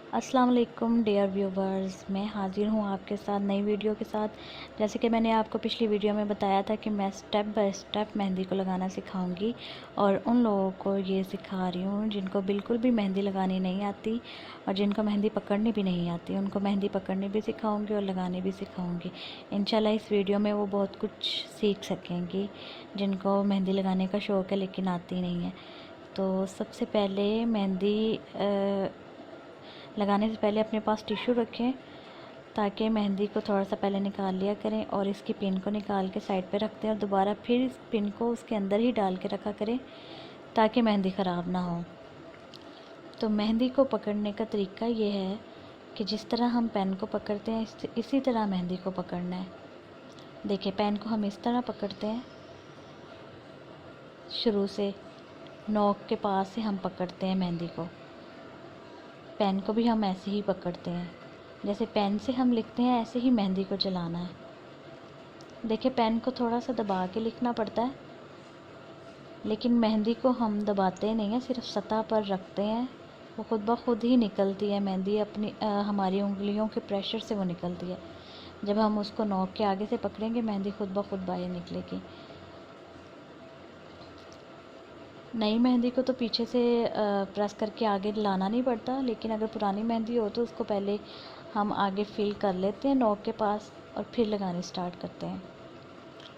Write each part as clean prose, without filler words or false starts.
अस्सलाम वालेकुम dear viewers, मैं हाज़िर हूँ आपके साथ नई वीडियो के साथ। जैसे कि मैंने आपको पिछली वीडियो में बताया था कि मैं स्टेप बाय स्टेप मेहंदी को लगाना सिखाऊंगी और उन लोगों को ये सिखा रही हूँ जिनको बिल्कुल भी मेहंदी लगानी नहीं आती और जिनको मेहंदी पकड़नी भी नहीं आती, उनको मेहंदी पकड़नी भी सिखाऊंगी और लगानी भी सिखाऊंगी। इंशाल्लाह इस वीडियो में वो बहुत कुछ सीख सकेंगी जिनको मेहंदी लगाने का शौक़ है लेकिन आती नहीं है। तो सबसे पहले मेहंदी लगाने से पहले अपने पास टिश्यू रखें ताकि मेहंदी को थोड़ा सा पहले निकाल लिया करें और इसकी पिन को निकाल के साइड पे रखते हैं और दोबारा फिर इस पिन को उसके अंदर ही डाल के रखा करें ताकि मेहंदी ख़राब ना हो। तो मेहंदी को पकड़ने का तरीका ये है कि जिस तरह हम पेन को पकड़ते हैं इसी तरह मेहंदी को पकड़ना है। देखिए, पेन को हम इस तरह पकड़ते हैं, शुरू से नोक के पास से हम पकड़ते हैं मेहंदी को। पेन को भी हम ऐसे ही पकड़ते हैं, जैसे पेन से हम लिखते हैं ऐसे ही मेहंदी को चलाना है। देखिए, पेन को थोड़ा सा दबा के लिखना पड़ता है लेकिन मेहंदी को हम दबाते नहीं हैं, सिर्फ सतह पर रखते हैं। वो खुद ब खुद ही निकलती है मेहंदी, अपनी हमारी उंगलियों के प्रेशर से वो निकलती है। जब हम उसको नोक के आगे से पकड़ेंगे मेहंदी खुद ब खुद बाहर निकलेगी। नई मेहंदी को तो पीछे से प्रेस करके आगे लाना नहीं पड़ता, लेकिन अगर पुरानी मेहंदी हो तो उसको पहले हम आगे फिल कर लेते हैं नोक के पास और फिर लगानी स्टार्ट करते हैं।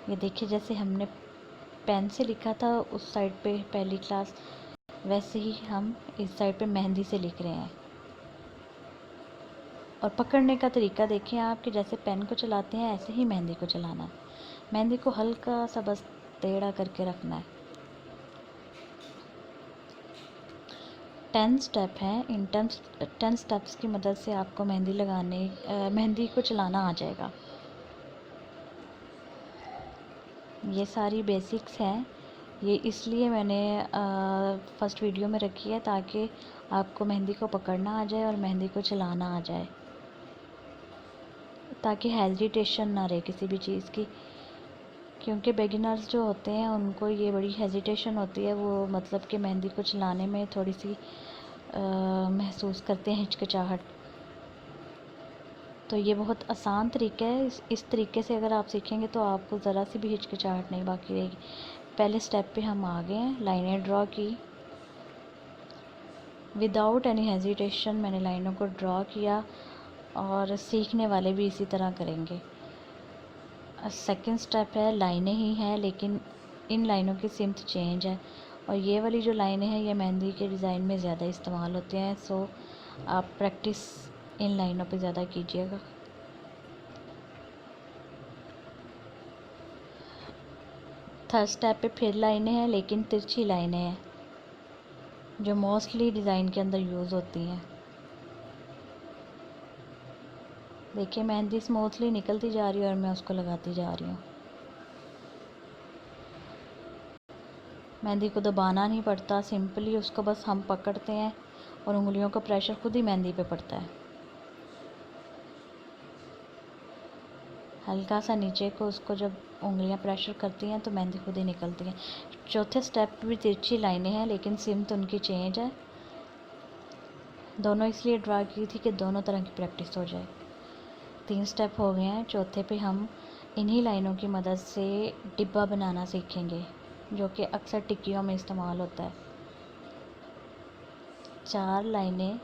ये देखिए, जैसे हमने पेन से लिखा था उस साइड पे पहली क्लास, वैसे ही हम इस साइड पे मेहंदी से लिख रहे हैं। और पकड़ने का तरीका देखें आप कि जैसे पेन को चलाते हैं ऐसे ही मेहंदी को चलाना है। मेहंदी को हल्का सा बस टेढ़ा करके रखना है। 10 स्टेप हैं। इन 10 स्टेप्स की मदद से आपको मेहंदी को चलाना आ जाएगा। ये सारी बेसिक्स हैं, ये इसलिए मैंने फ़र्स्ट वीडियो में रखी है ताकि आपको मेहंदी को पकड़ना आ जाए और मेहंदी को चलाना आ जाए, ताकि हेजिटेशन ना रहे किसी भी चीज़ की। क्योंकि बिगिनर्स जो होते हैं उनको ये बड़ी हेजिटेशन होती है, वो मतलब कि मेहंदी को चलाने में थोड़ी सी महसूस करते हैं हिचकिचाहट। तो ये बहुत आसान तरीका है। इस तरीके से अगर आप सीखेंगे तो आपको ज़रा सी भी हिचकिचाहट नहीं बाकी रहेगी। पहले स्टेप पे हम आ गए हैं, लाइनें ड्रॉ की विदाउट एनी हेजिटेशन। मैंने लाइनों को ड्रॉ किया और सीखने वाले भी इसी तरह करेंगे। सेकंड स्टेप है, लाइनें ही हैं लेकिन इन लाइनों की सिमत चेंज है और ये वाली जो लाइनें हैं ये मेहंदी के डिज़ाइन में ज़्यादा इस्तेमाल होते हैं। सो आप प्रैक्टिस इन लाइनों पे ज़्यादा कीजिएगा। थर्ड स्टेप पे फिर लाइनें हैं लेकिन तिरछी लाइनें हैं जो मोस्टली डिज़ाइन के अंदर यूज़ होती हैं। देखिए, मेहंदी स्मूथली निकलती जा रही है और मैं उसको लगाती जा रही हूँ। मेहंदी को दबाना नहीं पड़ता, सिंपली उसको बस हम पकड़ते हैं और उंगलियों का प्रेशर खुद ही मेहंदी पे पड़ता है। हल्का सा नीचे को उसको जब उंगलियां प्रेशर करती हैं तो मेहंदी खुद ही निकलती है। चौथे स्टेप भी तिरछी लाइनें हैं लेकिन सिमत उनकी चेंज है। दोनों इसलिए ड्रा की थी कि दोनों तरह की प्रैक्टिस हो जाए। 3 स्टेप हो गए हैं। चौथे पे हम इन्हीं लाइनों की मदद से डिब्बा बनाना सीखेंगे जो कि अक्सर टिक्कियों में इस्तेमाल होता है। 4 लाइनें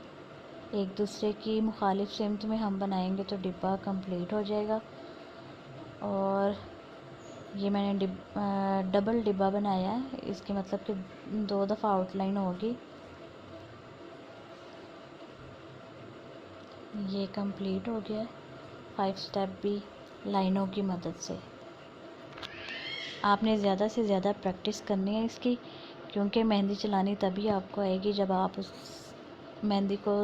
एक दूसरे की मुखालिफ सिमत में हम बनाएंगे तो डिब्बा कंप्लीट हो जाएगा। और ये मैंने डबल डिब्बा बनाया है, इसके मतलब कि 2 दफ़ा आउटलाइन होगी। ये कंप्लीट हो गया है 5 स्टेप भी लाइनों की मदद से। आपने ज़्यादा से ज़्यादा प्रैक्टिस करनी है इसकी, क्योंकि मेहंदी चलानी तभी आपको आएगी जब आप उस मेहंदी को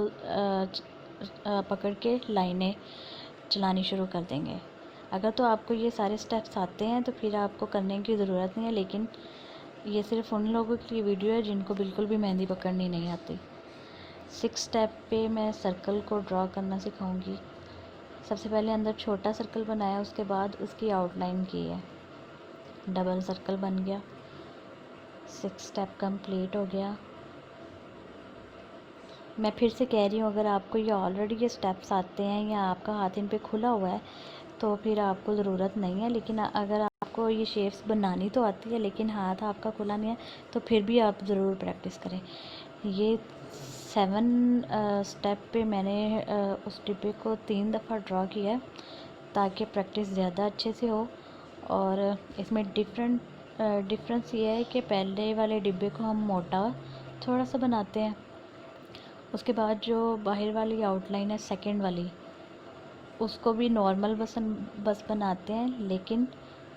पकड़ के लाइनें चलानी शुरू कर देंगे। अगर तो आपको ये सारे स्टेप्स आते हैं तो फिर आपको करने की ज़रूरत नहीं है, लेकिन ये सिर्फ उन लोगों के लिए वीडियो है जिनको बिल्कुल भी मेहंदी पकड़नी नहीं आती। 6 स्टेप पे मैं सर्कल को ड्रॉ करना सिखाऊंगी। सबसे पहले अंदर छोटा सर्कल बनाया, उसके बाद उसकी आउटलाइन की है, डबल सर्कल बन गया। 6 स्टेप कंप्लीट हो गया। मैं फिर से कह रही हूँ, अगर आपको ये ऑलरेडी ये स्टेप्स आते हैं या आपका हाथ इन पे खुला हुआ है तो फिर आपको ज़रूरत नहीं है। लेकिन अगर आपको ये शेप्स बनानी तो आती है लेकिन हाथ आपका खुला नहीं है तो फिर भी आप ज़रूर प्रैक्टिस करें। ये 7 स्टेप पे मैंने उस डिब्बे को 3 दफ़ा ड्रॉ किया है ताकि प्रैक्टिस ज़्यादा अच्छे से हो। और इसमें डिफरेंस ये है कि पहले वाले डिब्बे को हम मोटा थोड़ा सा बनाते हैं, उसके बाद जो बाहर वाली आउटलाइन है सेकंड वाली उसको भी नॉर्मल बस बनाते हैं, लेकिन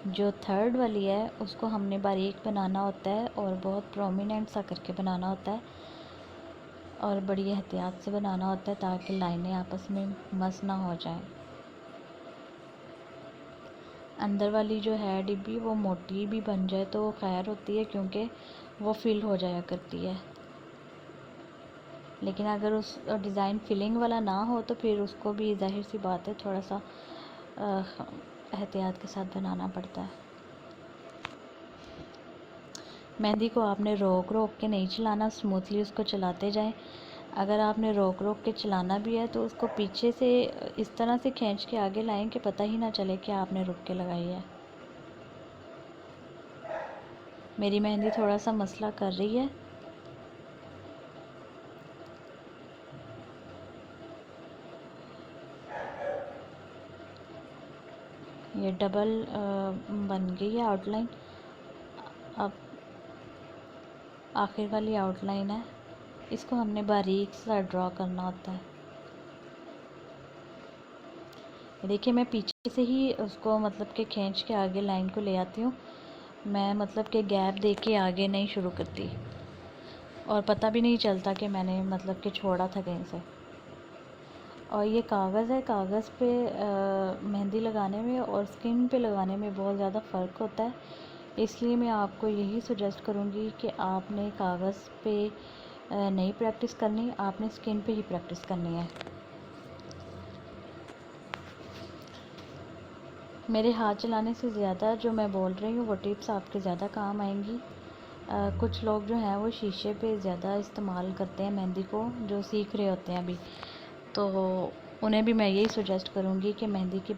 जो थर्ड वाली है उसको हमने बारीक बनाना होता है और बहुत प्रोमिनेंट सा करके बनाना होता है और बड़ी एहतियात से बनाना होता है ताकि लाइनें आपस में मस ना हो जाएं। अंदर वाली जो है डिब्बी वो मोटी भी बन जाए तो खैर होती है क्योंकि वो फिल हो जाया करती है, लेकिन अगर उस डिज़ाइन फिलिंग वाला ना हो तो फिर उसको भी ज़ाहिर सी बात है थोड़ा सा एहतियात के साथ बनाना पड़ता है। मेहंदी को आपने रोक रोक के नहीं चलाना, स्मूथली उसको चलाते जाएं। अगर आपने रोक रोक के चलाना भी है तो उसको पीछे से इस तरह से खींच के आगे लाएं कि पता ही ना चले कि आपने रुक के लगाई है। मेरी मेहंदी थोड़ा सा मसला कर रही है। ये डबल बन गई है आउटलाइन। अब आखिर वाली आउटलाइन है, इसको हमने बारीक सा ड्रॉ करना होता है। देखिए मैं पीछे से ही उसको मतलब कि खींच के आगे लाइन को ले आती हूँ, मैं मतलब कि गैप दे के आगे नहीं शुरू करती और पता भी नहीं चलता कि मैंने मतलब कि छोड़ा था कहीं से। और ये कागज़ है, कागज़ पे मेहंदी लगाने में और स्किन पे लगाने में बहुत ज़्यादा फ़र्क होता है, इसलिए मैं आपको यही सजेस्ट करूँगी कि आपने कागज़ पे नहीं प्रैक्टिस करनी, आपने स्किन पे ही प्रैक्टिस करनी है। मेरे हाथ चलाने से ज़्यादा जो मैं बोल रही हूँ वो टिप्स आपके ज़्यादा काम आएंगी। कुछ लोग जो हैं वो शीशे पे ज़्यादा इस्तेमाल करते हैं मेहंदी को, जो सीख रहे होते हैं अभी, तो उन्हें भी मैं यही सजेस्ट करूँगी कि मेहंदी की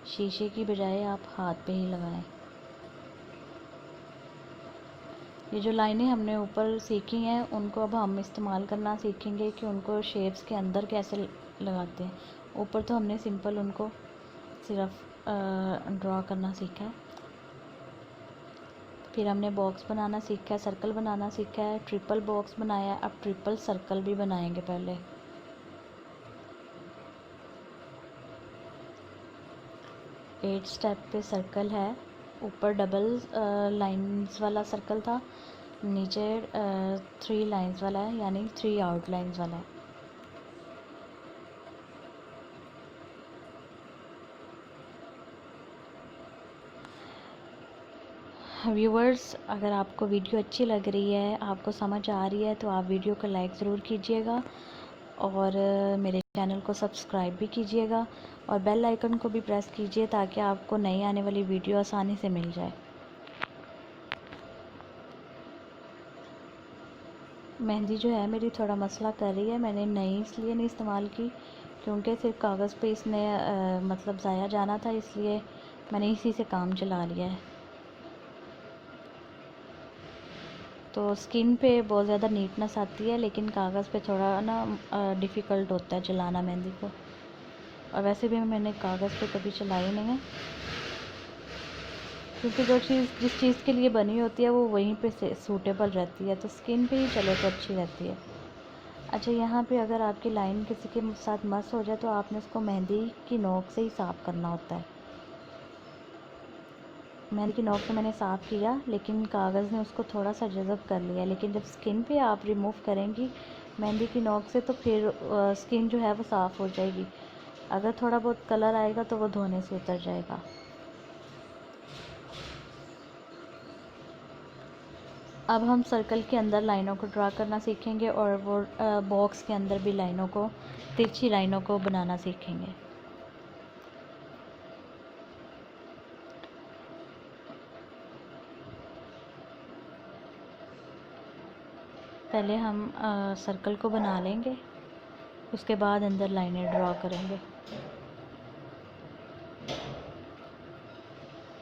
शीशे की बजाय आप हाथ पे ही लगाएं। ये जो लाइनें हमने ऊपर सीखी हैं उनको अब हम इस्तेमाल करना सीखेंगे कि उनको शेप्स के अंदर कैसे लगाते हैं। ऊपर तो हमने सिंपल उनको सिर्फ ड्रॉ करना सीखा है, फिर हमने बॉक्स बनाना सीखा है, सर्कल बनाना सीखा है, ट्रिपल बॉक्स बनाया, अब ट्रिपल सर्कल भी बनाएंगे। पहले 8 स्टेप पे सर्कल है, ऊपर डबल लाइंस वाला सर्कल था, नीचे 3 लाइंस वाला है यानी 3 आउटलाइंस वाला है। व्यूवर्स, अगर आपको वीडियो अच्छी लग रही है, आपको समझ आ रही है तो आप वीडियो को लाइक ज़रूर कीजिएगा और मेरे चैनल को सब्सक्राइब भी कीजिएगा और बेल आइकन को भी प्रेस कीजिए ताकि आपको नई आने वाली वीडियो आसानी से मिल जाए। मेहंदी जो है मेरी थोड़ा मसला कर रही है, मैंने नई इसलिए नहीं इस्तेमाल की क्योंकि सिर्फ कागज़ पे इसने मतलब ज़ाया जाना था, इसलिए मैंने इसी से काम चला लिया है। तो स्किन पे बहुत ज़्यादा नीटनेस आती है लेकिन कागज़ पे थोड़ा ना डिफ़िकल्ट होता है चलाना मेहंदी को। और वैसे भी मैंने कागज़ पे कभी चलाई नहीं है क्योंकि जो चीज़ जिस चीज़ के लिए बनी होती है वो वहीं पे से सूटेबल रहती है, तो स्किन पे ही चले तो अच्छी रहती है। अच्छा, यहाँ पे अगर आपकी लाइन किसी के साथ मस हो जाए तो आपने उसको मेहंदी की नोक से ही साफ़ करना होता है। मेहंदी की नोक से मैंने साफ़ किया लेकिन कागज़ ने उसको थोड़ा सा जज़ब कर लिया, लेकिन जब स्किन पे आप रिमूव करेंगी मेहंदी की नोक से तो फिर स्किन जो है वो साफ़ हो जाएगी। अगर थोड़ा बहुत कलर आएगा तो वो धोने से उतर जाएगा। अब हम सर्कल के अंदर लाइनों को ड्रा करना सीखेंगे और वो बॉक्स के अंदर भी लाइनों को, तिरछी लाइनों को बनाना सीखेंगे। पहले हम सर्कल को बना लेंगे, उसके बाद अंदर लाइनें ड्रॉ करेंगे।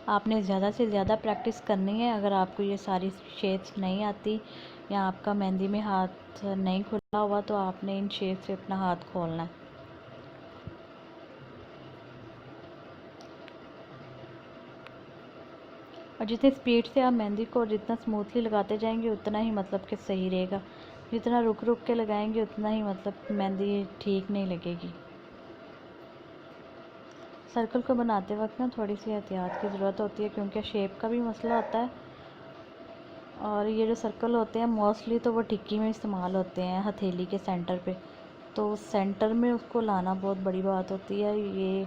आपने ज़्यादा से ज़्यादा प्रैक्टिस करनी है। अगर आपको ये सारी शेप्स नहीं आती या आपका मेहंदी में हाथ नहीं खुला हुआ तो आपने इन शेप से अपना हाथ खोलना है। और जितनी स्पीड से आप मेहंदी को जितना स्मूथली लगाते जाएंगे उतना ही मतलब कि सही रहेगा। जितना रुक रुक के लगाएंगे उतना ही मतलब मेहंदी ठीक नहीं लगेगी। सर्कल को बनाते वक्त ना थोड़ी सी एहतियात की ज़रूरत होती है, क्योंकि शेप का भी मसला होता है। और ये जो सर्कल होते हैं मोस्टली तो वो टिक्की में इस्तेमाल होते हैं, हथेली के सेंटर पे। तो सेंटर में उसको लाना बहुत बड़ी बात होती है, ये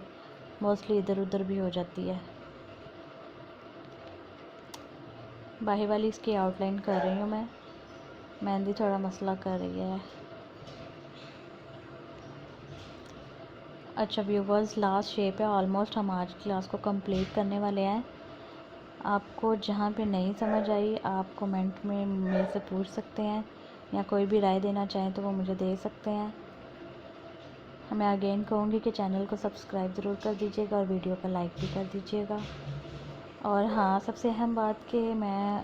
मोस्टली इधर उधर भी हो जाती है। बाही वाली इसकी आउटलाइन कर रही हूँ मैं। मेहंदी थोड़ा मसला कर रही है। अच्छा व्यूवर्स, लास्ट शेप है। ऑलमोस्ट हम आज क्लास को कंप्लीट करने वाले हैं। आपको जहाँ पे नहीं समझ आई आप कमेंट में मेरे से पूछ सकते हैं, या कोई भी राय देना चाहें तो वो मुझे दे सकते हैं। मैं अगेन कहूँगी कि चैनल को सब्सक्राइब ज़रूर कर दीजिएगा और वीडियो को लाइक भी कर दीजिएगा। और हाँ, सबसे अहम बात कि मैं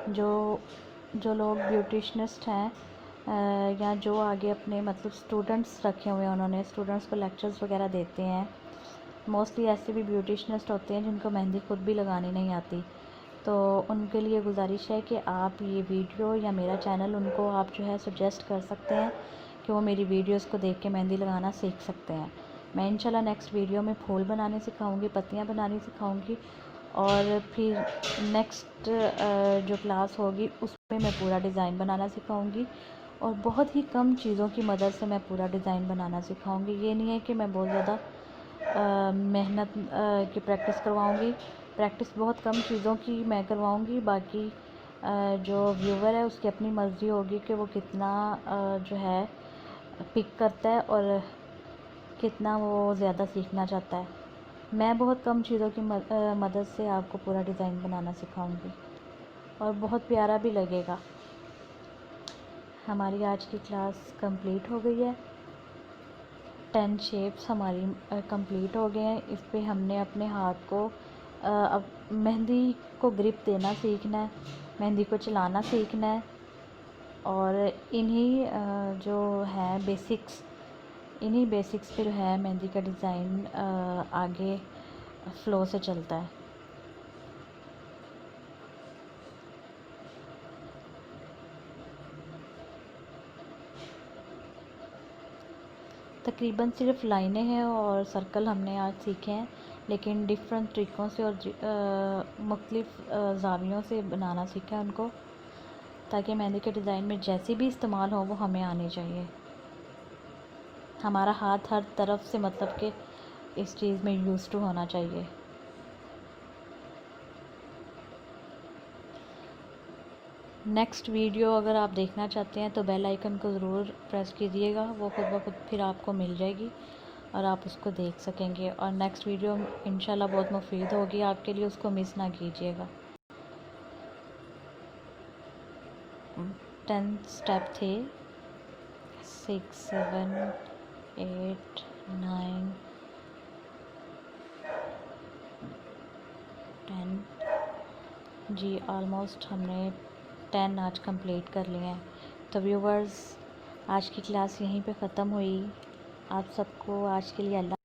जो लोग ब्यूटिशनिस्ट हैं या जो आगे अपने मतलब स्टूडेंट्स रखे हुए हैं, उन्होंने स्टूडेंट्स को लेक्चर्स वगैरह देते हैं। मोस्टली ऐसे भी ब्यूटिशनिस्ट होते हैं जिनको मेहंदी खुद भी लगानी नहीं आती। तो उनके लिए गुजारिश है कि आप ये वीडियो या मेरा चैनल उनको आप जो है सजेस्ट कर सकते हैं कि वो मेरी वीडियोस को देख के मेहंदी लगाना सीख सकते हैं। मैं इंशाल्लाह नेक्स्ट वीडियो में फूल बनाने सिखाऊंगी, पत्तियां बनानी सिखाऊंगी, और फिर नेक्स्ट जो क्लास होगी उसमें मैं पूरा डिज़ाइन बनाना सिखाऊंगी। और बहुत ही कम चीज़ों की मदद से मैं पूरा डिज़ाइन बनाना सिखाऊंगी। ये नहीं है कि मैं बहुत ज़्यादा मेहनत की प्रैक्टिस करवाऊंगी। प्रैक्टिस बहुत कम चीज़ों की मैं करवाऊंगी। बाकी जो व्यूवर है उसकी अपनी मर्ज़ी होगी कि वो कितना जो है पिक करता है और कितना वो ज़्यादा सीखना चाहता है। मैं बहुत कम चीज़ों की मदद से आपको पूरा डिज़ाइन बनाना सिखाऊंगी और बहुत प्यारा भी लगेगा। हमारी आज की क्लास कंप्लीट हो गई है। 10 शेप्स हमारी कंप्लीट हो गए हैं। इस पे हमने अपने हाथ को अब मेहंदी को ग्रिप देना सीखना है, मेहंदी को चलाना सीखना है। और इन्हीं जो है बेसिक्स, इन्हीं बेसिक्स पे जो है मेहंदी का डिज़ाइन आगे फ़्लो से चलता है। तकरीबन सिर्फ लाइनें हैं और सर्कल हमने आज सीखे हैं, लेकिन डिफरेंट तरीक़ों से और मुख्तलिफ़ ज़ावियों से बनाना सीखा है उनको, ताकि मेहंदी के डिज़ाइन में जैसी भी इस्तेमाल हो वो हमें आनी चाहिए। हमारा हाथ हर तरफ से मतलब कि इस चीज़ में यूज़ टू होना चाहिए। नेक्स्ट वीडियो अगर आप देखना चाहते हैं तो बेल आइकन को ज़रूर प्रेस कीजिएगा, वो खुद ब खुद फिर आपको मिल जाएगी और आप उसको देख सकेंगे। और नेक्स्ट वीडियो इंशाल्लाह बहुत मुफीद होगी आपके लिए, उसको मिस ना कीजिएगा। 10 स्टेप थे, 6 7 8 9 10 जी। ऑलमोस्ट हमने 10 आज कंप्लीट कर लिए हैं। तो व्यूवर्स, आज की क्लास यहीं पे ख़त्म हुई। आप सबको आज के लिए अल्लाह